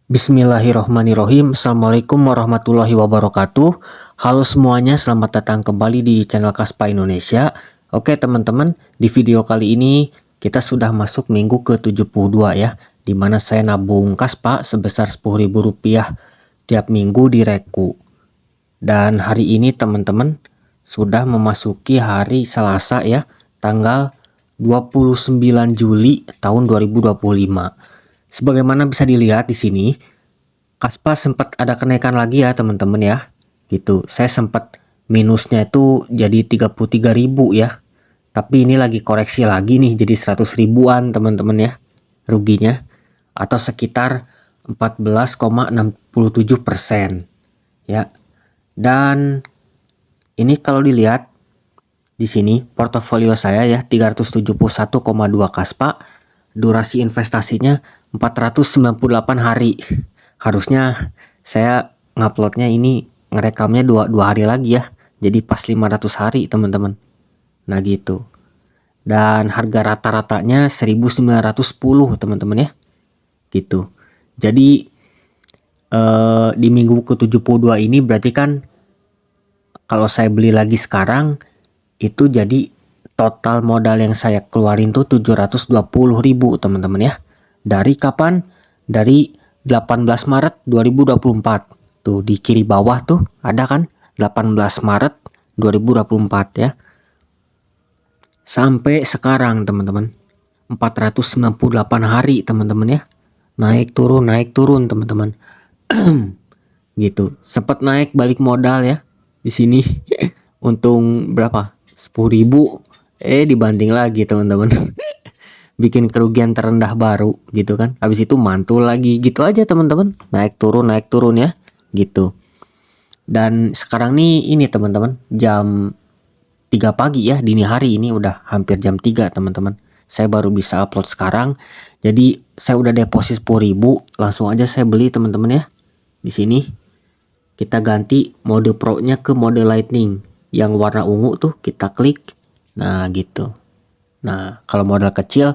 Bismillahirrohmanirrohim. Assalamualaikum warahmatullahi wabarakatuh. Halo semuanya, selamat datang kembali di channel Kaspa Indonesia. Oke teman-teman, di video kali ini kita sudah masuk minggu ke-72 ya, dimana saya nabung Kaspa sebesar Rp10.000 tiap minggu di Reku. Dan hari ini teman-teman sudah memasuki hari Selasa ya, tanggal 29 Juli tahun 2025. Sebagaimana bisa dilihat di sini, Kaspa sempat ada kenaikan lagi ya teman-teman ya. Gitu. Saya sempat minusnya itu jadi 33.000 ya. Tapi ini lagi koreksi lagi nih jadi 100 ribuan teman-teman ya. Ruginya atau sekitar 14,67% ya. Dan ini kalau dilihat di sini portofolio saya ya 371,2 Kaspa. Durasi investasinya 498 hari. Harusnya saya nguploadnya ini ngerekamnya dua hari lagi ya. Jadi pas 500 hari teman-teman. Nah gitu. Dan harga rata-ratanya 1910 teman-teman ya. Gitu. Jadi di minggu ke-72 ini berarti kan kalau saya beli lagi sekarang itu jadi total modal yang saya keluarin tuh 720.000 teman-teman ya. Dari kapan? Dari 18 Maret 2024. Tuh di kiri bawah tuh ada kan 18 Maret 2024 ya. Sampai sekarang teman-teman. 498 hari teman-teman ya. Naik turun teman-teman. Gitu. Sempat naik balik modal ya di sini. Untung berapa? 10.000. Dibanting lagi teman-teman. Bikin kerugian terendah baru gitu kan. Habis itu mantul lagi gitu aja teman-teman. Naik turun ya gitu. Dan sekarang nih ini teman-teman jam 3 pagi ya, dini hari ini udah hampir jam 3 teman-teman. Saya baru bisa upload sekarang. Jadi saya udah deposit 10.000, langsung aja saya beli teman-teman ya. Di sini kita ganti mode Pro-nya ke mode Lightning. Yang warna ungu tuh kita klik. Nah gitu. Nah kalau modal kecil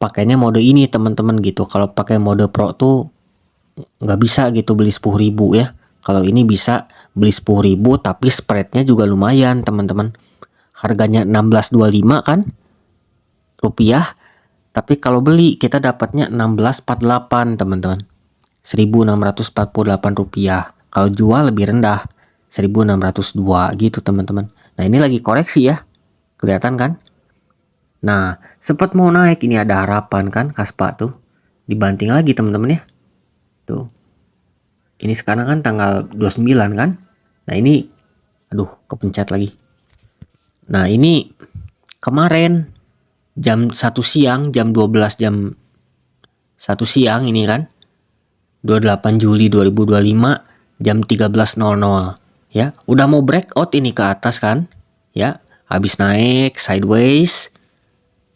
pakainya mode ini teman-teman gitu. Kalau pakai mode Pro tuh nggak bisa gitu beli 10.000 ya. Kalau ini bisa beli 10.000 tapi spreadnya juga lumayan teman-teman. Harganya 16.25 kan rupiah. Tapi kalau beli kita dapatnya 16.48 teman-teman. 1.648 rupiah. Kalau jual lebih rendah 1.602 gitu teman-teman. Nah ini lagi koreksi ya. Kelihatan kan? Nah sempat mau naik, ini ada harapan kan Kaspa tuh. Dibanting lagi teman-teman ya. Tuh. Ini sekarang kan tanggal 29 kan. Nah ini aduh kepencet lagi. Nah ini kemarin jam 1 siang, jam 12 jam 1 siang ini kan. 28 Juli 2025 jam 13.00 ya. Udah mau breakout ini ke atas kan ya. Habis naik sideways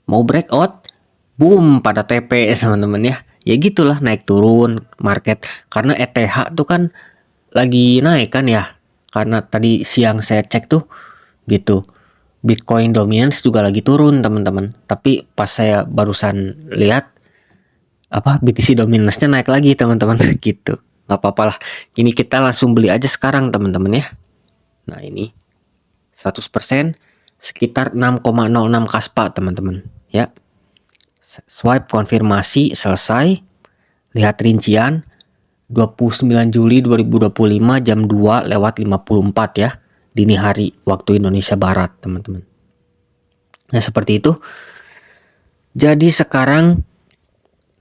mau breakout, boom pada TP teman-teman ya. Ya gitulah naik turun market karena ETH tuh kan lagi naik kan ya. Karena tadi siang saya cek tuh gitu. Bitcoin dominance juga lagi turun teman-teman. Tapi pas saya barusan lihat BTC dominance-nya naik lagi teman-teman gitu. Nggak apa-apa lah. Ini kita langsung beli aja sekarang teman-teman ya. Nah ini 100% sekitar 6,06 Kaspa teman-teman ya. Swipe konfirmasi selesai. Lihat rincian 29 Juli 2025 jam 2:54 ya. Dini hari waktu Indonesia Barat teman-teman. Nah seperti itu. Jadi sekarang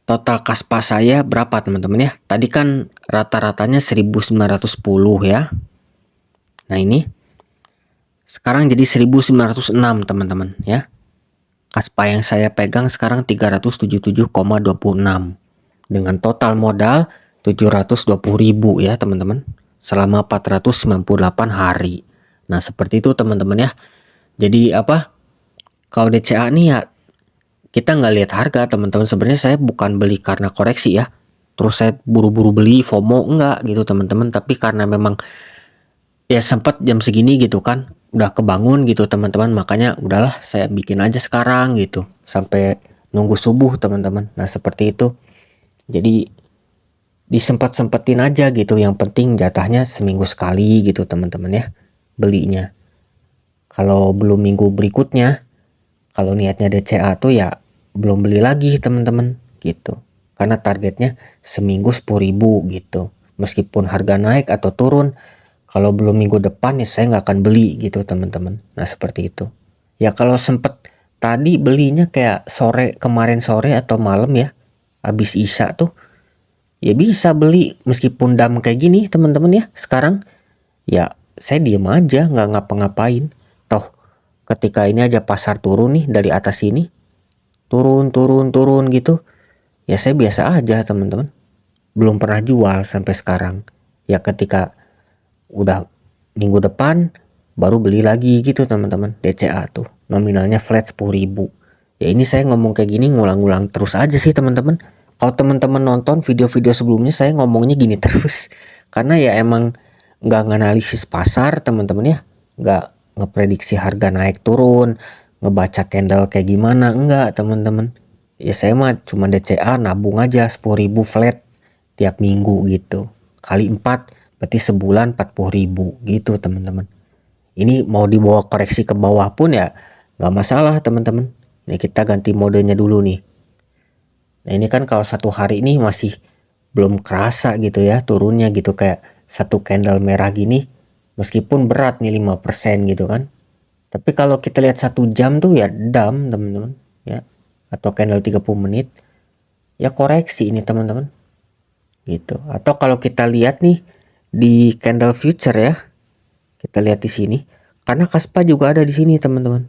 total Kaspa saya berapa teman-teman ya. Tadi kan rata-ratanya 1910 ya. Nah ini sekarang jadi 1906 teman-teman ya. Kaspa yang saya pegang sekarang 377,26 dengan total modal 720.000 ya teman-teman selama 498 hari. Nah seperti itu teman-teman ya. Jadi kalau DCA nih ya kita nggak lihat harga teman-teman. Sebenarnya saya bukan beli karena koreksi ya. Terus saya buru-buru beli FOMO enggak gitu teman-teman. Tapi karena memang ya sempat jam segini gitu kan. Udah kebangun gitu teman-teman. Makanya udahlah saya bikin aja sekarang gitu. Sampai nunggu subuh teman-teman. Nah seperti itu. Jadi disempat-sempetin aja gitu, yang penting jatahnya seminggu sekali gitu teman-teman ya belinya. Kalau belum minggu berikutnya, kalau niatnya DCA tuh ya belum beli lagi teman-teman gitu, karena targetnya seminggu 10.000 gitu. Meskipun harga naik atau turun, kalau belum minggu depan ya saya nggak akan beli gitu teman-teman. Nah seperti itu ya. Kalau sempet tadi belinya kayak sore, kemarin sore atau malam ya, habis isya tuh ya bisa beli meskipun dam kayak gini teman-teman ya. Sekarang ya saya diem aja nggak ngapa-ngapain, toh ketika ini aja pasar turun nih dari atas ini, turun gitu ya, saya biasa aja teman-teman, belum pernah jual sampai sekarang ya. Ketika udah minggu depan baru beli lagi gitu teman-teman. DCA tuh nominalnya flat 10.000 ya. Ini saya ngomong kayak gini ngulang-ngulang terus aja sih teman-teman. Kalau teman-teman nonton video-video sebelumnya saya ngomongnya gini terus karena ya emang nggak nganalisis pasar teman-teman ya, nggak ngeprediksi harga naik turun, ngebaca candle kayak gimana, enggak teman-teman ya. Saya mah cuma DCA nabung aja 10.000 flat tiap minggu gitu, kali 4 berarti sebulan 40.000 gitu teman-teman. Ini mau dibawa koreksi ke bawah pun ya nggak masalah teman-teman. Ini kita ganti modenya dulu nih. Nah ini kan kalau satu hari ini masih belum kerasa gitu ya turunnya gitu, kayak satu candle merah gini meskipun berat nih 5% gitu kan. Tapi kalau kita lihat 1 jam tuh ya dam teman-teman ya, atau candle 30 menit ya koreksi ini teman-teman gitu. Atau kalau kita lihat nih di candle future ya, kita lihat di sini karena Kaspa juga ada di sini teman-teman.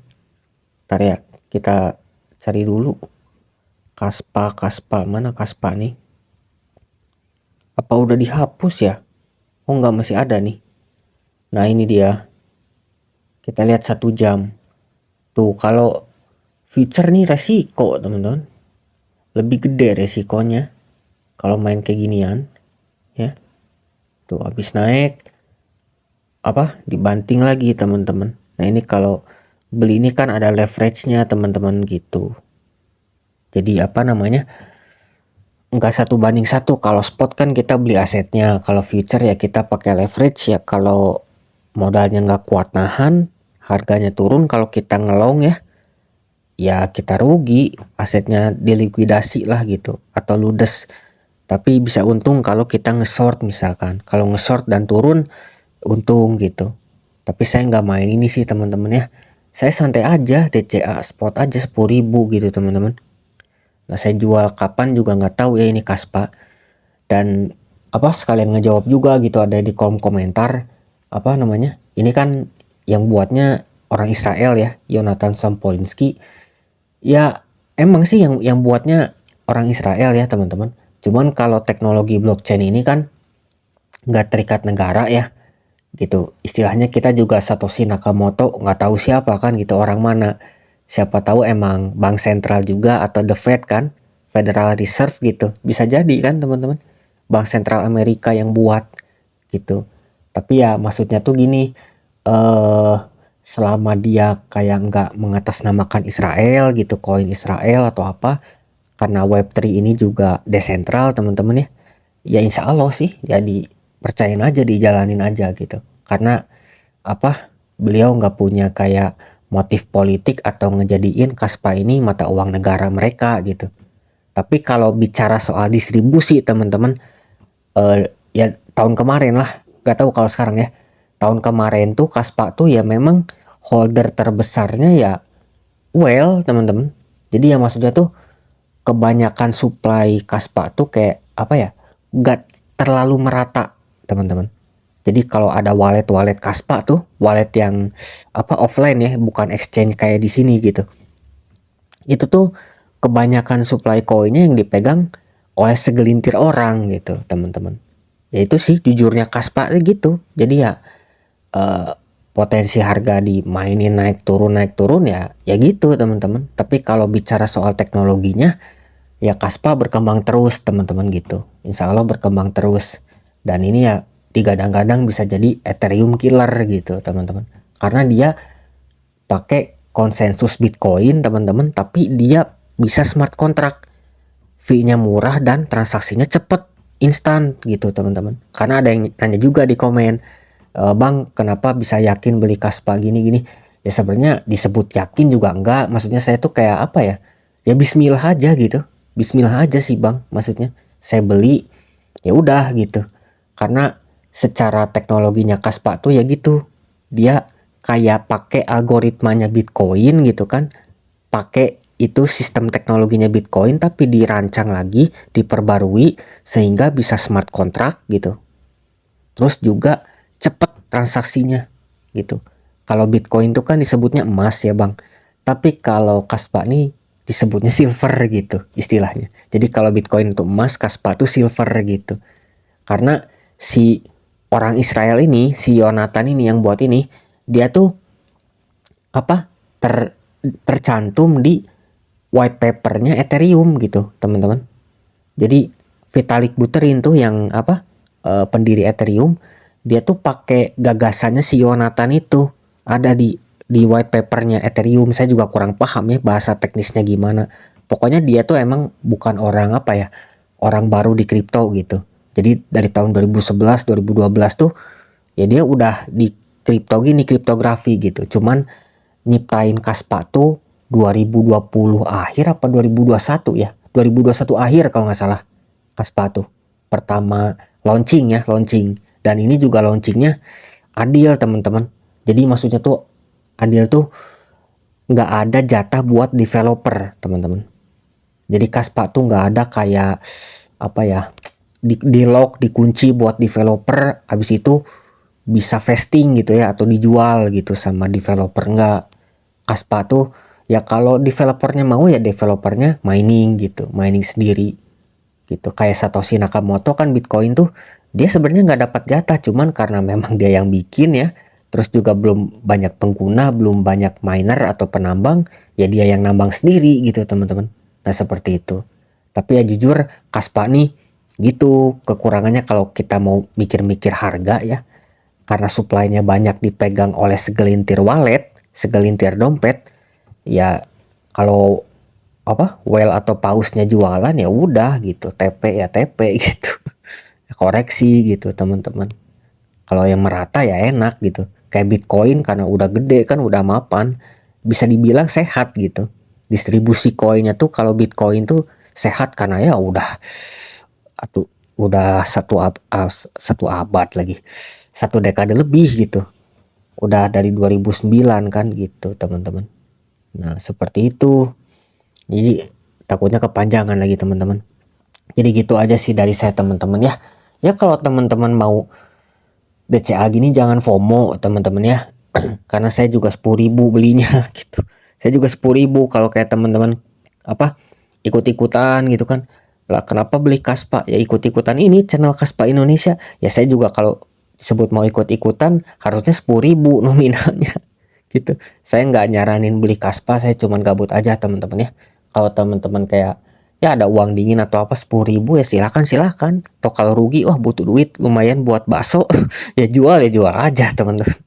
Ntar ya kita cari dulu Kaspa mana Kaspa nih, apa udah dihapus ya? Oh enggak, masih ada nih. Nah ini dia, kita lihat 1 jam tuh. Kalau future nih resiko teman-teman, lebih gede resikonya kalau main kayak ginian ya. Tuh habis naik apa dibanting lagi teman-teman. Nah ini kalau beli ini kan ada leverage-nya teman-teman gitu. Jadi apa namanya, nggak 1 banding 1. Kalau spot kan kita beli asetnya, kalau future ya kita pakai leverage ya. Kalau modalnya nggak kuat nahan, harganya turun, kalau kita ngelong ya ya kita rugi, asetnya dilikuidasi lah gitu atau ludes. Tapi bisa untung kalau kita nge-short misalkan, kalau nge-short dan turun untung gitu. Tapi saya nggak main ini sih teman-teman ya, saya santai aja DCA spot aja 10.000 gitu teman-teman. Nah saya jual kapan juga nggak tahu ya ini Kaspa. Dan apa sekalian ngejawab juga gitu, ada di kolom komentar apa namanya, ini kan yang buatnya orang Israel ya, Yonatan Sampolinski ya. Emang sih yang buatnya orang Israel ya teman-teman. Cuman kalau teknologi blockchain ini kan nggak terikat negara ya gitu. Istilahnya kita juga Satoshi Nakamoto nggak tahu siapa kan gitu, orang mana. Siapa tahu emang bank sentral juga atau the Fed kan, Federal Reserve gitu. Bisa jadi kan teman-teman, bank sentral Amerika yang buat gitu. Tapi ya maksudnya tuh gini, selama dia kayak nggak mengatasnamakan Israel gitu, koin Israel atau apa, karena Web3 ini juga desentral teman-teman ya. Ya insya Allah sih ya dipercayain aja, dijalanin aja gitu. Karena apa, beliau nggak punya kayak motif politik atau ngejadiin Kaspa ini mata uang negara mereka gitu. Tapi kalau bicara soal distribusi teman-teman, ya tahun kemarin lah, nggak tahu kalau sekarang ya. Tahun kemarin tuh Kaspa tuh ya memang holder terbesarnya ya well teman-teman. Jadi ya maksudnya tuh kebanyakan supply Kaspa tuh kayak apa ya, nggak terlalu merata teman-teman. Jadi kalau ada wallet Kaspa tuh, wallet yang apa offline ya, bukan exchange kayak di sini gitu. Itu tuh kebanyakan supply koinnya yang dipegang oleh segelintir orang gitu, teman-teman. Ya itu sih jujurnya Kaspa gitu. Jadi ya potensi harga dimainin naik turun ya gitu, teman-teman. Tapi kalau bicara soal teknologinya ya Kaspa berkembang terus, teman-teman gitu. Insya Allah berkembang terus. Dan ini ya digadang-gadang bisa jadi Ethereum killer gitu teman-teman, karena dia pakai konsensus Bitcoin teman-teman, tapi dia bisa smart contract, fee-nya murah dan transaksinya cepet instan gitu teman-teman. Karena ada yang nanya juga di komen, Bang kenapa bisa yakin beli Kaspa gini-gini. Ya sebenarnya disebut yakin juga enggak, maksudnya saya tuh kayak apa ya, ya bismillah aja gitu, bismillah aja sih Bang, maksudnya saya beli ya udah gitu. Karena secara teknologinya Kaspa tuh ya gitu, dia kayak pakai algoritmanya Bitcoin gitu kan, pakai itu sistem teknologinya Bitcoin tapi dirancang lagi, diperbarui sehingga bisa smart contract gitu. Terus juga cepet transaksinya gitu. Kalau Bitcoin itu kan disebutnya emas ya Bang. Tapi kalau Kaspa nih disebutnya silver gitu istilahnya. Jadi kalau Bitcoin itu emas, Kaspa itu silver gitu. Karena si orang Israel ini, si Yonatan ini yang buat ini, dia tuh apa tercantum di white papernya Ethereum gitu teman-teman. Jadi Vitalik Buterin tuh yang pendiri Ethereum, dia tuh pakai gagasannya si Yonatan itu ada di white papernya Ethereum. Saya juga kurang paham ya bahasa teknisnya gimana. Pokoknya dia tuh emang bukan orang orang baru di kripto gitu. Jadi dari tahun 2011 2012 tuh ya dia udah di kripto gini, kriptografi gitu. Cuman nyiptain Kaspa tuh 2020 akhir apa 2021 ya, 2021 akhir kalau nggak salah. Kaspa tuh pertama launching ya, launching. Dan ini juga launchingnya adil teman-teman. Jadi maksudnya tuh adil tuh nggak ada jatah buat developer teman-teman. Jadi Kaspa tuh nggak ada kayak apa ya, di lock, dikunci buat developer, habis itu bisa vesting gitu ya atau dijual gitu sama developer. Nggak, Kaspa tuh ya kalau developernya mau ya developernya mining gitu, mining sendiri gitu. Kayak Satoshi Nakamoto kan Bitcoin tuh dia sebenarnya nggak dapat jatah, cuman karena memang dia yang bikin ya, terus juga belum banyak pengguna, belum banyak miner atau penambang, ya dia yang nambang sendiri gitu teman-teman. Nah seperti itu. Tapi ya jujur Kaspa nih gitu kekurangannya kalau kita mau mikir-mikir harga ya, karena supply-nya banyak dipegang oleh segelintir wallet, segelintir dompet, ya kalau whale atau pausnya jualan ya udah gitu, TP ya TP gitu. Koreksi gitu teman-teman. Kalau yang merata ya enak gitu. Kayak Bitcoin karena udah gede kan, udah mapan, bisa dibilang sehat gitu. Distribusi koinnya tuh kalau Bitcoin tuh sehat karena ya atuh udah satu abad lagi, satu dekade lebih gitu, udah dari 2009 kan gitu teman-teman. Nah seperti itu, jadi takutnya kepanjangan lagi teman-teman. Jadi gitu aja sih dari saya teman-teman ya. Ya kalau teman-teman mau DCA gini jangan FOMO teman-teman ya. Karena saya juga 10.000 belinya gitu. Saya juga 10.000 kalau kayak teman-teman ikut-ikutan gitu kan. Lah kenapa beli Kaspa? Ya ikut-ikutan ini channel Kaspa Indonesia. Ya saya juga kalau disebut mau ikut-ikutan harusnya 10.000 nominalnya gitu. Saya nggak nyaranin beli Kaspa, saya cuman gabut aja teman-teman ya. Kalau teman-teman kayak ya ada uang dingin atau apa 10.000 ya silahkan. Atau kalau rugi, wah butuh duit lumayan buat bakso, ya jual aja teman-teman.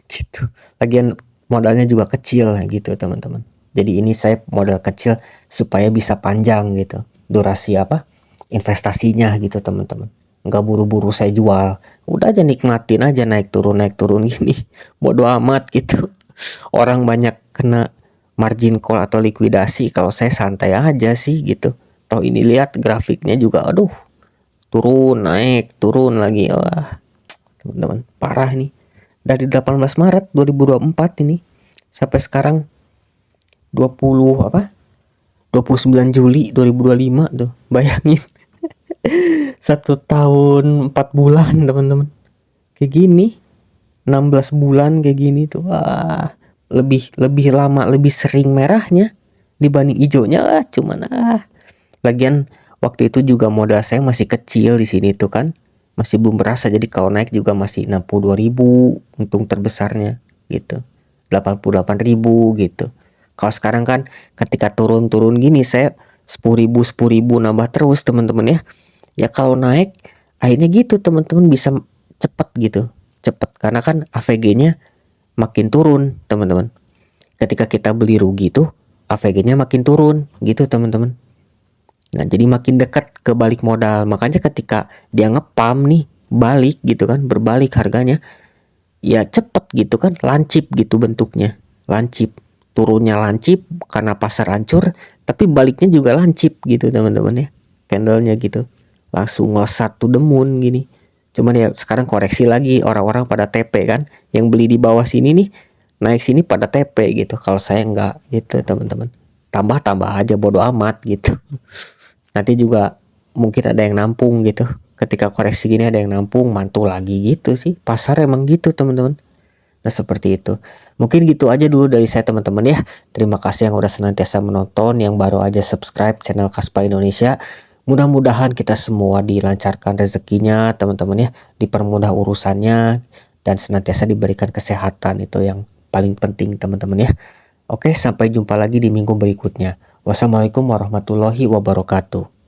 Gitu. Lagian modalnya juga kecil gitu teman-teman. Jadi ini saya modal kecil supaya bisa panjang gitu. Durasi investasinya gitu teman-teman. Nggak buru-buru saya jual. Udah aja nikmatin aja naik turun gini. Bodo amat gitu. Orang banyak kena margin call atau likuidasi, kalau saya santai aja sih gitu. Toh ini lihat grafiknya juga aduh, turun naik turun lagi. Wah teman-teman parah nih, dari 18 Maret 2024 ini sampai sekarang 29 Juli 2025 tuh, bayangin. 1 tahun 4 bulan teman-teman kayak gini, 16 bulan kayak gini tuh. Wah lebih lama, lebih sering merahnya dibanding hijaunya. Cuman lagian waktu itu juga modal saya masih kecil di sini tuh kan, masih belum berasa. Jadi kalau naik juga masih 62.000 untung terbesarnya gitu, 88.000 gitu. Kalau sekarang kan ketika turun-turun gini saya 10.000 nambah terus teman-teman ya. Ya kalau naik akhirnya gitu teman-teman bisa cepet gitu, cepet karena kan AVG-nya makin turun teman-teman. Ketika kita beli rugi tuh AVG-nya makin turun gitu teman-teman. Nah, jadi makin dekat ke balik modal. Makanya ketika dia ngepam nih, balik gitu kan, berbalik harganya, ya cepet gitu kan, lancip gitu bentuknya. Lancip. Turunnya lancip karena pasar hancur, tapi baliknya juga lancip gitu teman-teman ya. Candlenya gitu. Langsung ngelesat to the moon gini. Cuman ya sekarang koreksi lagi, orang-orang pada TP kan. Yang beli di bawah sini nih, naik sini pada TP gitu. Kalau saya enggak gitu teman-teman. Tambah-tambah aja bodo amat gitu. Nanti juga mungkin ada yang nampung gitu. Ketika koreksi gini ada yang nampung, mantul lagi gitu sih. Pasar emang gitu teman-teman. Nah seperti itu. Mungkin gitu aja dulu dari saya teman-teman ya. Terima kasih yang udah senantiasa menonton, yang baru aja subscribe channel Kaspa Indonesia. Mudah-mudahan kita semua dilancarkan rezekinya teman-teman ya. Dipermudah urusannya. Dan senantiasa diberikan kesehatan, itu yang paling penting teman-teman ya. Oke, sampai jumpa lagi di minggu berikutnya. Wassalamualaikum warahmatullahi wabarakatuh.